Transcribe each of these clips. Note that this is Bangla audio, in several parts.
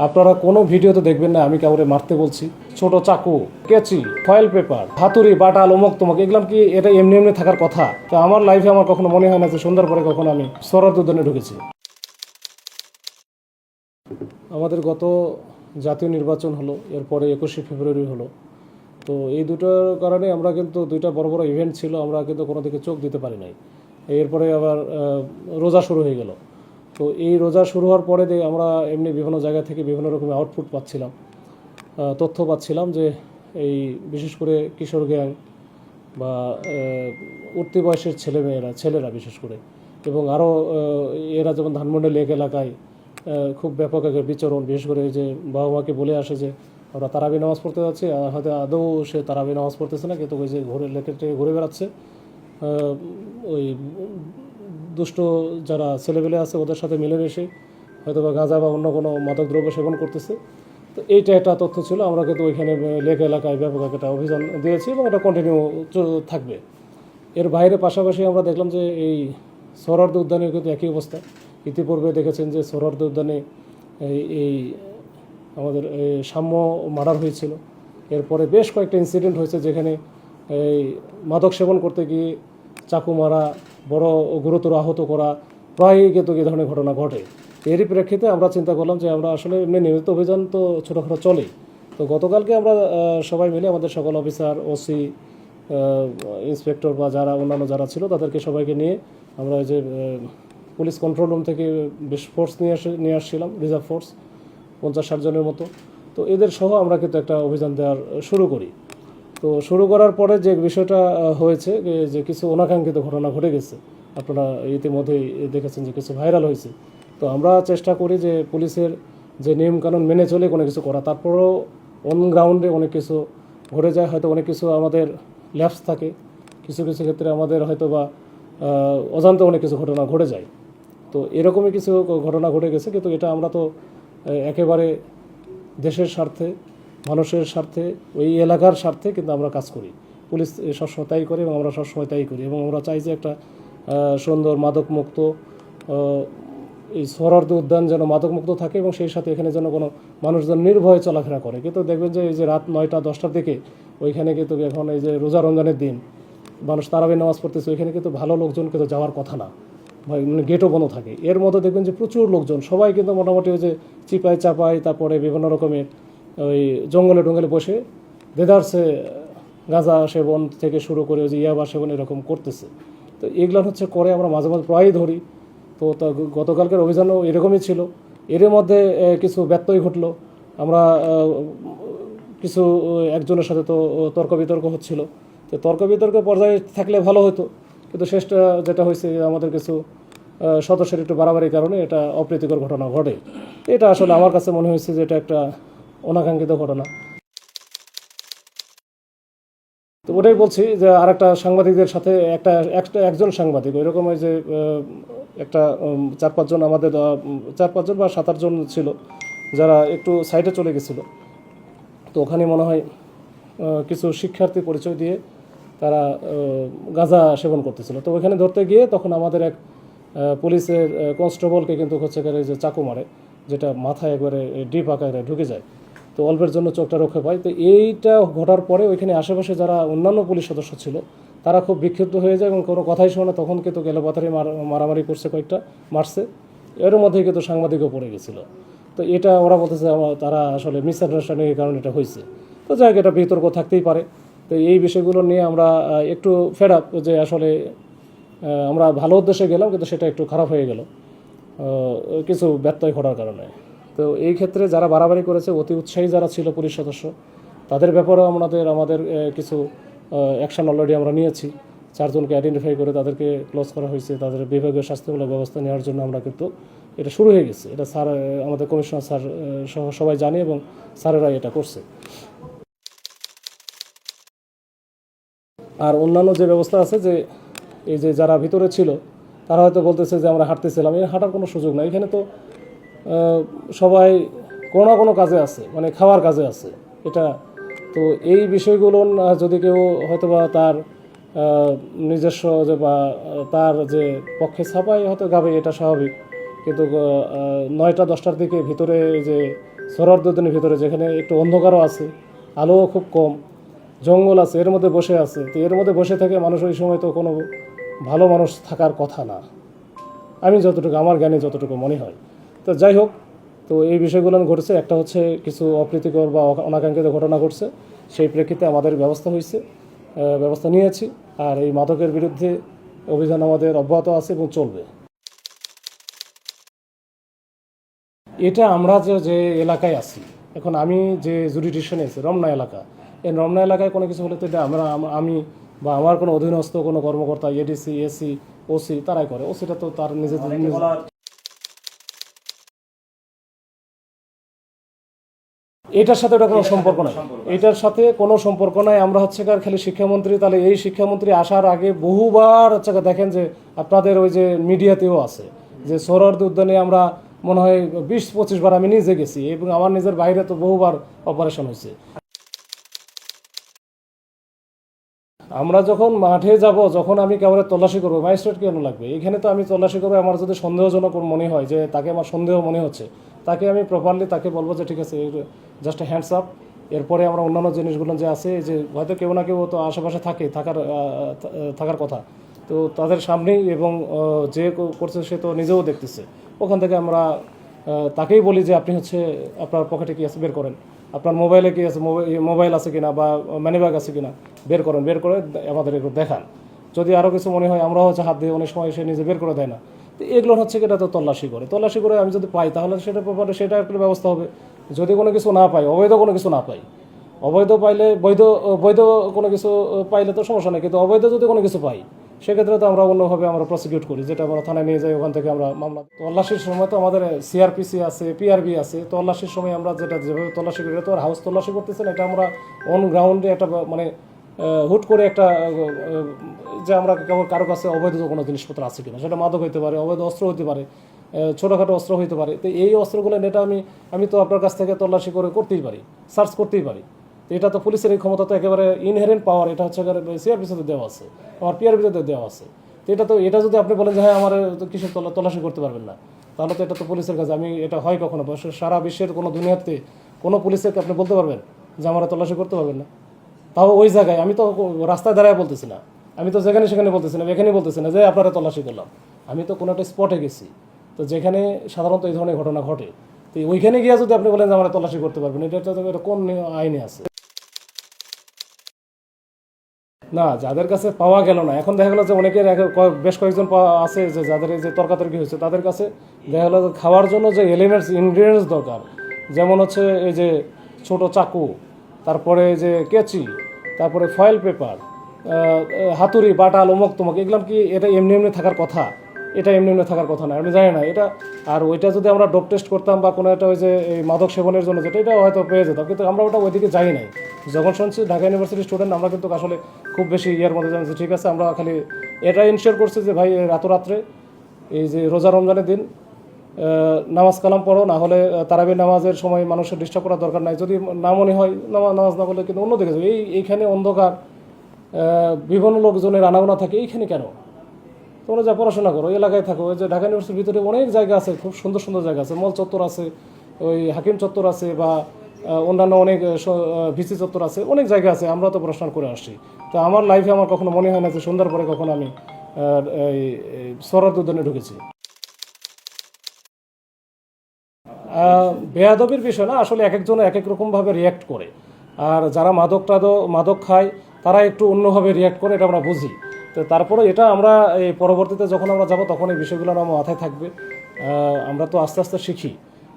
আপনারা কোনো ভিডিওতে দেখবেন না আমি কাউরে মারতে বলছি। ছোট চাকু, কেচি, ফয়েল পেপার, হাতুড়ি, বাটাল, অমুক তমুক, এগুলাম কি এটা এমনি এমনি থাকার কথা? তো আমার লাইফে আমার কখনো মনে হয় না যে সন্ধ্যার পরে কখনো আমি সোহরাওয়ার্দী উদ্যানে ঢুকেছি। আমাদের গত জাতীয় নির্বাচন হলো, এরপরে 21শে ফেব্রুয়ারি হলো। তো এই দুটোর কারণে আমরা কিন্তু দুইটা বড় বড় ইভেন্ট ছিল, আমরা কিন্তু কোনো দিকে চোখ দিতে পারি নাই। এরপরে আবার রোজা শুরু হয়ে গেল। তো এই রোজা শুরু হওয়ার পরে আমরা এমনি বিভিন্ন জায়গা থেকে বিভিন্ন রকমের আউটপুট পাচ্ছিলাম, তথ্য পাচ্ছিলাম যে এই বিশেষ করে কিশোর গ্যাং বা উঠতি বয়সের ছেলেরা বিশেষ করে, এবং আরও এরা যেমন ধানমন্ডি লেক এলাকায় খুব ব্যাপক একটা বিচরণ, বিশেষ করে যে বাবা মাকে বলে আসে যে আমরা তারাবি নামাজ পড়তে যাচ্ছি, আর হয়তো আদৌ সে তারাবি নামাজ পড়তেছে না, কিন্তু ওই যে লেকের থেকে ঘুরে বেড়াচ্ছে। ওই দুষ্ট যারা ছেলেবেলে আছে ওদের সাথে মিলেমিশে হয়তো বা গাঁজা বা অন্য কোনো মাদক দ্রব্য সেবন করতেছে। তো এইটা একটা তথ্য ছিল। আমরা কিন্তু ওইখানে লেক এলাকায় ব্যাপক একটা অভিযান দিয়েছি এবং এটা কন্টিনিউ থাকবে। এর বাইরে পাশাপাশি আমরা দেখলাম যে এই সোহরাওয়ার্দী উদ্যানের কিন্তু একই অবস্থা। ইতিপূর্বে দেখেছেন যে সোহরাওয়ার্দী উদ্যানে এই আমাদের সাম্য মার্ডার হয়েছিল। এরপরে বেশ কয়েকটা ইনসিডেন্ট হয়েছে যেখানে এই মাদক সেবন করতে গিয়ে চাকু মারা, বড় গুরুতর আহত করা, প্রায়ই কিন্তু এই ধরনের ঘটনা ঘটে। এরই প্রেক্ষিতে আমরা চিন্তা করলাম যে আমরা আসলে এমনি নিয়মিত অভিযান তো ছোটোখাটো চলেই। তো গতকালকে আমরা সবাই মিলে আমাদের সকল অফিসার, ওসি, ইন্সপেক্টর বা যারা অন্যান্য যারা ছিল তাদেরকে সবাইকে নিয়ে আমরা যে পুলিশ কন্ট্রোল রুম থেকে বেশ ফোর্স নিয়ে আসছিলাম, রিজার্ভ ফোর্স 50-60 জনের মতো। তো এদের সহ আমরা কিন্তু একটা অভিযান দেওয়ার শুরু করি। তো শুরু করার পরে যে বিষয়টা হয়েছে যে কিছু অনাকাঙ্ক্ষিত ঘটনা ঘটে গেছে, আপনারা ইতিমধ্যেই দেখেছেন যে কিছু ভাইরাল হয়েছে। তো আমরা চেষ্টা করি যে পুলিশের যে নিয়মকানুন মেনে চলে কোনো কিছু করা, তারপরেও অন গ্রাউন্ডে অনেক কিছু ঘটে যায়। হয়তো অনেক কিছু আমাদের ল্যাপস থাকে, কিছু কিছু ক্ষেত্রে আমাদের হয়তো বা অজান্তে অনেক কিছু ঘটনা ঘটে যায়। তো এরকমই কিছু ঘটনা ঘটে গেছে, কিন্তু এটা আমরা তো একেবারে দেশের স্বার্থে, মানুষের স্বার্থে, ওই এলাকার স্বার্থে কিন্তু আমরা কাজ করি। পুলিশ সবসময় তাই করে এবং আমরা সবসময় তাই করি, এবং আমরা চাই যে একটা সুন্দর মাদকমুক্ত এই সোহরাওয়ার্দী উদ্যান যেন মাদকমুক্ত থাকে, এবং সেই সাথে এখানে যেন কোনো মানুষজন নির্ভয়ে চলাফেরা করে। কিন্তু দেখবেন যে এই যে রাত 9টা-10টার দিকে ওইখানে কিন্তু এখন এই যে রোজা রমজানের দিন মানুষ তারাবি নামাজ পড়তেছে, ওইখানে কিন্তু ভালো লোকজন কিন্তু যাওয়ার কথা না, মানে গেটও বন্ধ থাকে। এর মধ্যে দেখবেন যে প্রচুর লোকজন, সবাই কিন্তু মোটামুটি ওই যে চিপাই চাপাই, তারপরে বিভিন্ন রকমের ওই জঙ্গলে টঙ্গলে বসে দেদারসে গাঁজা সেবন থেকে শুরু করে ওই যে ইয়াবা সেবন এরকম করতেছে। তো এগুলো হচ্ছে করে আমরা মাঝে মাঝে প্রায়ই ধরি। তো গতকালকের অভিযানও এরকমই ছিল। এর মধ্যে কিছু ব্যত্যয় ঘটলো। আমরা কিছু একজনের সাথে তো তর্ক বিতর্ক হচ্ছিল। তো তর্ক বিতর্ক পর্যায়ে থাকলে ভালো হতো, কিন্তু শেষটা যেটা হয়েছে আমাদের কিছু সদস্যের একটু বাড়াবাড়ির কারণে এটা অপ্রীতিকর ঘটনা ঘটে। এটা আসলে আমার কাছে মনে হয়েছে যে এটা একটা অনাকাঙ্ক্ষিত ঘটনা। তো ওটাই বলছি যে আরেকটা সাংবাদিকদের সাথে একজন সাংবাদিক ওইরকম ওই যে একটা 4-5 জন আমাদের 4-5 জন বা 7-8 জন ছিল যারা একটু সাইডে চলে গেছিলো। তো ওখানে মনে হয় কিছু শিক্ষার্থী পরিচয় দিয়ে তারা গাঁজা সেবন করতেছিল। তো ওইখানে ধরতে গিয়ে তখন আমাদের এক পুলিশের কনস্টেবলকে কিন্তু হচ্ছে যে চাকু মারে, যেটা মাথায় একবারে ডিপ আকারে ঢুকে যায়। তো অল্পের জন্য চোখটা রক্ষা পায়। তো এইটা ঘটার পরে ওইখানে আশেপাশে যারা অন্যান্য পুলিশ সদস্য ছিল তারা খুব বিক্ষিপ্ত হয়ে যায় এবং কোনো কথাই শোনে না। তখন কিন্তু গেলোপাথারি মারামারি করছে, কয়েকটা মারছে। এর মধ্যেই কিন্তু সাংবাদিকও পড়ে গেছিলো। তো এটা ওরা বলতেছে তারা আসলে মিসআন্ডারস্ট্যান্ডিংয়ের কারণে এটা হয়েছে। তো যাই হোক, এটা বিতর্ক থাকতেই পারে। তো এই বিষয়গুলো নিয়ে আমরা একটু ফেড আপ যে আসলে আমরা ভালো উদ্দেশ্যে গেলাম, কিন্তু সেটা একটু খারাপ হয়ে গেল কিছু ব্যত্যয় ঘটার কারণে। তো এই ক্ষেত্রে যারা বাড়াবাড়ি করেছে, অতি উৎসাহী যারা ছিল পুলিশ সদস্য, তাদের ব্যাপারেও আমাদের কিছু অ্যাকশন অলরেডি আমরা নিয়েছি। 4 জনকে আইডেন্টিফাই করে তাদেরকে ক্লোজ করা হয়েছে। তাদের বিভাগীয় স্বাস্থ্যমূলক ব্যবস্থা নেওয়ার জন্য আমরা কিন্তু এটা শুরু হয়ে গেছে। এটা স্যার, আমাদের কমিশনার স্যার সহ সবাই জানে এবং স্যারেরা এটা করছে। আর অন্যান্য যে ব্যবস্থা আছে, যে এই যে যারা ভিতরে ছিল তারা হয়তো বলতেছে যে আমরা হাঁটতেছিলাম, এই হাঁটার কোনো সুযোগ নাই। এখানে তো সবাই কোনো না কোনো কাজে আছে, মানে খাওয়ার কাজে আছে এটা। তো এই বিষয়গুলো যদি কেউ হয়তো বা তার নিজস্ব যে বা তার যে পক্ষে ছাপায় হয়তো গাবে, এটা স্বাভাবিক। কিন্তু 9টা-10টার দিকে ভিতরে যে সোহরাওয়ার্দী উদ্যানের ভিতরে, যেখানে একটু অন্ধকারও আছে, আলোও খুব কম, জঙ্গল আছে, এর মধ্যে বসে আছে। তো এর মধ্যে বসে থেকে মানুষ ওই সময় তো কোনো ভালো মানুষ থাকার কথা না, আমি যতটুকু আমার জ্ঞানে যতটুকু মনে হয়। তো যাই হোক, তো এই বিষয়গুলো ঘটছে। একটা হচ্ছে কিছু অপ্রীতিকর বা অনাকাঙ্ক্ষিত ঘটনা ঘটছে, সেই প্রেক্ষিতে আমাদের ব্যবস্থা হয়েছে, ব্যবস্থা নিয়েছি। আর এই মাদকের বিরুদ্ধে অভিযান আমাদের অব্যাহত আছে এবং চলবে। এটা আমরা যে যে এলাকায় আছি এখন, আমি যে জুডিডিকশনে আছি রমনা এলাকা, এই রমনা এলাকায় কোনো কিছু হলে তো এটা আমি বা আমার কোনো অধীনস্থ কোনো কর্মকর্তা, এডিসি, এসি, ওসি তারাই করে। ওসিটা তো তার নিজেদের এটার সাথে ওটা কোনো সম্পর্ক নাই, এটার সাথে কোনো সম্পর্ক নাই। আমরা হচ্ছে খালি শিক্ষামন্ত্রী, তাহলে এই শিক্ষামন্ত্রী আসার আগে বহুবার হচ্ছে দেখেন যে আপনাদের ওই যে মিডিয়াতেও আছে যে সোহরাওয়ার্দী উদ্যানে আমরা মনে হয় 20-25 বার আমি নিজে গেছি, এবং আমার নিজের বাইরে তো বহুবার অপারেশন হয়েছে। আমরা যখন মাঠে যাব, যখন আমি কেবল তল্লাশি করবো, ম্যাজিস্ট্রেট কেন লাগবে এখানে? তো আমি তল্লাশি করবো, আমার যদি সন্দেহজনক মনে হয় যে তাকে আমার সন্দেহ মনে হচ্ছে, তাকে আমি প্রপারলি তাকে বলবো যে ঠিক আছে, জাস্ট হ্যান্ডস আপ। এরপরে আমরা অন্যান্য জিনিসগুলো যে আছে, যে হয়তো কেউ না কেউ তো আশেপাশে থাকে, থাকার কথা, তো তাদের সামনেই, এবং যে করছে সে তো নিজেও দেখতেছে, ওখান থেকে আমরা তাকেই বলি যে আপনি হচ্ছে আপনার পকেটে কি আছে বের করেন, আপনার মোবাইলে কি আছে, মোবাইল আছে কিনা বা মানিব্যাগ আছে কিনা বের করেন, বের করে আমাদের একটু দেখান। যদি আরও কিছু মনে হয়, আমরাও হচ্ছে হাত দিয়ে অনেক সময় সে নিজে বের করে দেয় না। তো এগুলো হচ্ছে এটা তো তল্লাশি করে আমি যদি পাই তাহলে সেটা ব্যাপারে সেটা একটা ব্যবস্থা হবে। যদি কোনো কিছু না পাই, অবৈধ কোনো কিছু না পাই, অবৈধ পাইলে বৈধ কোনো কিছু পাইলে তো সমস্যা নেই, কিন্তু অবৈধ যদি কোনো কিছু পাই সেক্ষেত্রে তো আমরা অন্যভাবে আমরা প্রসিকিউট করি, যেটা আমরা থানায় নিয়ে যাই, ওখান থেকে আমরা মামলা। তল্লাশির সময় তো আমাদের সিআরপিসি আছে, পিআরবি আছে। তল্লাশির সময় আমরা যেভাবে তল্লাশি করি, তো আর হাউস তল্লাশি করতেছে না, এটা আমরা অন গ্রাউন্ডে একটা মানে হুট করে একটা যে আমরা কেবল কারো কাছে অবৈধ কোনো জিনিসপত্র আছে কিনা, সেটা মাদক হইতে পারে, অবৈধ অস্ত্র হইতে পারে, ছোটোখাটো অস্ত্র হইতে পারে। তো এই অস্ত্রগুলো এটা আমি তো আপনার কাছ থেকে তল্লাশি করতেই পারি, সার্চ করতেই পারি। তো এটা তো পুলিশের এই ক্ষমতা তো একেবারে ইনহেরেন্ট পাওয়ার, এটা হচ্ছে সিআরপিসিতে দেওয়া আছে, আমার পিআরবিতে দেওয়া আছে। তো এটা যদি আপনি বলেন যে হ্যাঁ আমার কিসের তল্লাশি করতে পারবেন না, তাহলে তো এটা তো পুলিশের কাছে। আমি এটা হয় কখনো সারা বিশ্বের কোনো দুনিয়াতে কোনো পুলিশকে আপনি বলতে পারবেন যে আমার তল্লাশি করতে পারবেন না? তাও ওই জায়গায় আমি তো রাস্তায় দাঁড়ায় বলতেছি না, আমি তো যেখানে সেখানে বলতেছি না, এখানেই বলতেছি না যে আপনারা তল্লাশি করলাম। আমি তো কোনো একটা স্পটে গেছি, তো যেখানে সাধারণত এই ধরনের ঘটনা ঘটে, তো ওইখানে গিয়ে যদি আপনি বলেন যে আমরা তল্লাশি করতে পারবেন, এটা কোন আইনে আছে? না, যাদের কাছে পাওয়া গেল না, এখন দেখা গেলো যে অনেকের বেশ কয়েকজন আছে যে যাদের এই যে তর্কাতর্কি হয়েছে, তাদের কাছে দেখা গেলো যে খাওয়ার জন্য যে এলিমেন্টস ইনগ্রিডিয়েন্টস দরকার, যেমন হচ্ছে এই যে ছোট চাকু, তারপরে যে কেচি, তারপরে ফয়েল পেপার, হাতুড়ি, বাটাল, অমুক তমুক, এগুলো কি এটা এমনি এমনি থাকার কথা? এটা এমনি এমনি থাকার কথা না, আমি জানি না এটা। আর ওইটা যদি আমরা ডোপ টেস্ট করতাম বা কোনো একটা ওই যে এই মাদক সেবনের জন্য যেটা, এটা হয়তো পেয়ে যেতাম, কিন্তু আমরা ওটা ওইদিকে যাই নাই। যখন শুনছি ঢাকা ইউনিভার্সিটির স্টুডেন্ট, আমরা কিন্তু আসলে খুব বেশি ইয়ার মধ্যে জানছি। ঠিক আছে, আমরা খালি এটা ইনশিওর করছি যে ভাই রাত্রে এই যে রোজা রমজানের দিন নামাজ কালাম পড়ো, না হলে তারাবি নামাজের সময় মানুষের ডিস্টার্ব করার দরকার নাই। যদি না মনে হয় নামাজ না বলে, কিন্তু অন্যদিকে যাবে। এইখানে অন্ধকার, বিভিন্ন লোকজনের আনাগোনা থাকে, এইখানে কেন? তোমরা যা পড়াশোনা করো, এলাকায় থাকো। ওই যে ঢাকা ইউনিভার্সিটির ভিতরে অনেক জায়গা আছে, খুব সুন্দর সুন্দর জায়গা আছে, মল চত্বর আছে, ওই হাকিম চত্বর আছে, বা অন্যান্য অনেক ভিসি চত্বর আছে, অনেক জায়গা আছে। আমরা তো পড়াশোনা করে আসছি। তো আমার লাইফে আমার কখনো মনে হয় না যে সন্ধ্যার পরে কখনো আমি এই সোহরাওয়ার্দী উদ্যানে ঢুকেছি। বেয়াদবির বিষয় না, আসলে এক একজন এক এক রকমভাবে রিয়্যাক্ট করে। আর যারা মাদক খায় তারা একটু অন্যভাবে রিয়্যাক্ট করে, এটা আমরা বুঝি। তো তারপরে এটা আমরা এই পরবর্তীতে যখন আমরা যাব, তখন এই বিষয়গুলো আমার মাথায় থাকবে। আমরা তো আস্তে আস্তে শিখি,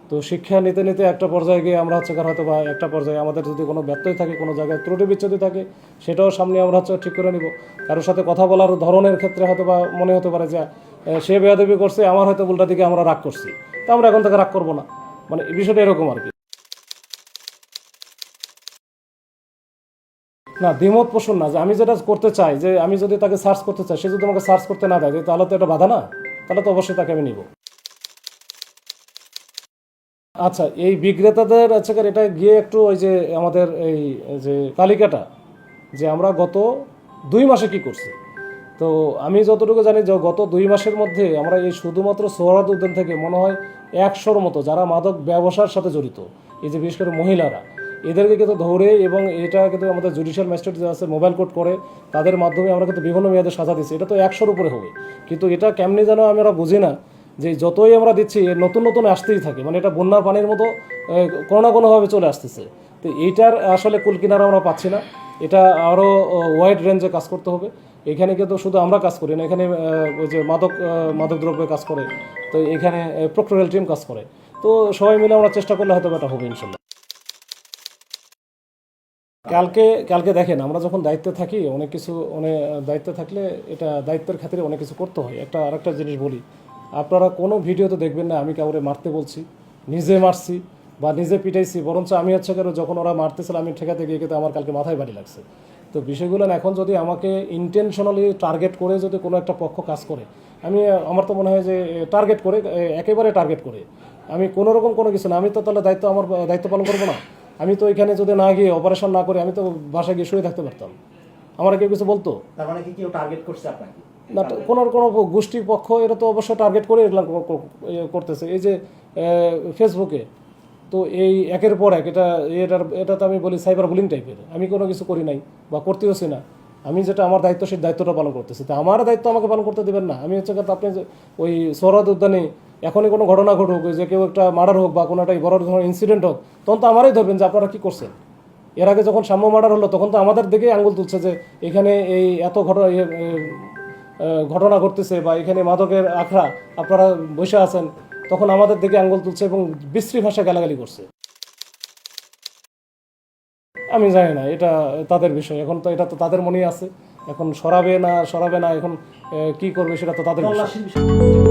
তো শিক্ষা নিতে নিতে একটা পর্যায়ে গিয়ে আমরা হচ্ছে হয়তো বা একটা পর্যায়ে আমাদের যদি কোনো ব্যত্যয় থাকে, কোনো জায়গায় ত্রুটি বিচ্ছুতি থাকে, সেটাও সামনে আমরা হচ্ছে ঠিক করে নিব। কারোর সাথে কথা বলার ধরনের ক্ষেত্রে হয়তো বা মনে হতে পারে যে সে বেয়াদবি করছে, আমার হয়তো উল্টা দিকে আমরা রাগ করছি, তো আমরা এখন থেকে রাগ করবো না, মানে এই বিষয়টা এরকম আর কি। না, দ্বিমত পোষণ না, যে আমি যেটা করতে চাই, যে আমি যদি তাকে সার্চ করতে চাই, সে যদি আমাকে সার্চ করতে না দেয়, তাহলে তো এটা বাধা না, তাহলে তো অবশ্যই তাকে আমি নিব। আচ্ছা, এই বিক্রেতাদের আছে এটা গিয়ে একটু ওই যে আমাদের এই যে তালিকাটা, যে আমরা গত 2 মাসে কি করছি, তো আমি যতটুকু জানি যে গত 2 মাসের মধ্যে আমরা এই শুধুমাত্র সোহরাওয়ার্দী উদ্যান থেকে মনে হয় 100-র মতো যারা মাদক ব্যবসার সাথে জড়িত, এই যে বিশেষ করে মহিলারা, এদেরকে কিন্তু ধরে এবং এটা কিন্তু আমাদের জুডিশিয়াল ম্যাজিস্ট্রেট যে আছে মোবাইল কোর্ট করে, তাদের মাধ্যমে আমরা কিন্তু বিভিন্ন মেয়াদে সাজা দিচ্ছি। এটা তো 100-র উপরে হবে, কিন্তু এটা কেমনি যেন আমরা বুঝি না যে যতই আমরা দিচ্ছি নতুন নতুন আসতেই থাকে, মানে এটা বন্যার পানির মতো কোনো না কোনোভাবে চলে আসতেছে। তো এইটার আসলে কুল কিনারা আমরা পাচ্ছি না। এটা আরও ওয়াইড রেঞ্জে কাজ করতে হবে। এখানে কিন্তু শুধু আমরা কাজ করি না, এখানে ওই যে মাদকদ্রব্য কাজ করে, তো এখানে প্রক্টোরিয়াল টিম কাজ করে। তো সবাই মিলে আমরা চেষ্টা করলে হয়তো এটা হবে ইনশাল্লাহ। কালকে দেখেন, আমরা যখন দায়িত্বে থাকি অনেক কিছু, দায়িত্বে থাকলে এটা দায়িত্বের খাতিরে অনেক কিছু করতে হয়। আরেকটা জিনিস বলি, আপনারা কোনো ভিডিওতে দেখবেন না আমি কাউরে মারতে বলছি, নিজে মারছি বা নিজে পিটাইছি। বরঞ্চ আমি হচ্ছে কেন, যখন ওরা মারতেছিল আমি ঠেকাতে গিয়ে কিন্তু আমার কালকে মাথায় বাড়ি লাগছে। তো বিষয়গুলো এখন যদি আমাকে ইন্টেনশনালি টার্গেট করে যদি কোনো একটা পক্ষ কাজ করে, আমার তো মনে হয় যে টার্গেট করে, একেবারে টার্গেট করে, আমি কোনো রকম কোনো কিছু না, আমি তো তাহলে আমার দায়িত্ব পালন করবো না। আমি তো এখানে যদি না গিয়ে অপারেশন না করে আমি তো বাসায় গিয়ে শুয়ে থাকতে পারতাম। আমার কেউ কিছু বলতো তার মানে কি কেউ টার্গেট করছে আপনাকে? না, কোনো গোষ্ঠীর পক্ষ এরা তো অবশ্যই টার্গেট করে এগুলো করতেছে। এই যে ফেসবুকে তো এই একের পর এক এটা তো আমি বলি সাইবার বুলিং টাইপের। আমি কোনো কিছু করি নাই বা করতেওছি না, আমি যেটা আমার দায়িত্ব সেই দায়িত্বটা পালন করতেছি। তা আমার দায়িত্ব আমাকে পালন করতে দেবেন না। আমি হচ্ছে আপনি ওই সোহরাওয়ার্দী উদ্যানে এখনই কোনো ঘটনা ঘটুক, যে কেউ একটা মার্ডার হোক বা কোনো একটা বড় ধরনের ইনসিডেন্ট হোক, তখন তো আমারই ধরবেন যে আপনারা কী করছেন। এর আগে যখন সাম্য মার্ডার হলো তখন তো আমাদের দিকে আঙুল তুলছে যে এখানে এই এত ঘটনা ঘটতেছে বা এখানে মাদকের আখড়া, আপনারা বসে আছেন, তখন আমাদের দিকে আঙুল তুলছে এবং বিশ্রী ভাষা গালাগালি করছে। আমি জানি না, এটা তাদের বিষয়। এখন তো এটা তো তাদের মনেই আছে, এখন সরাবে না এখন কি করবে সেটা তো তাদের বিষয়।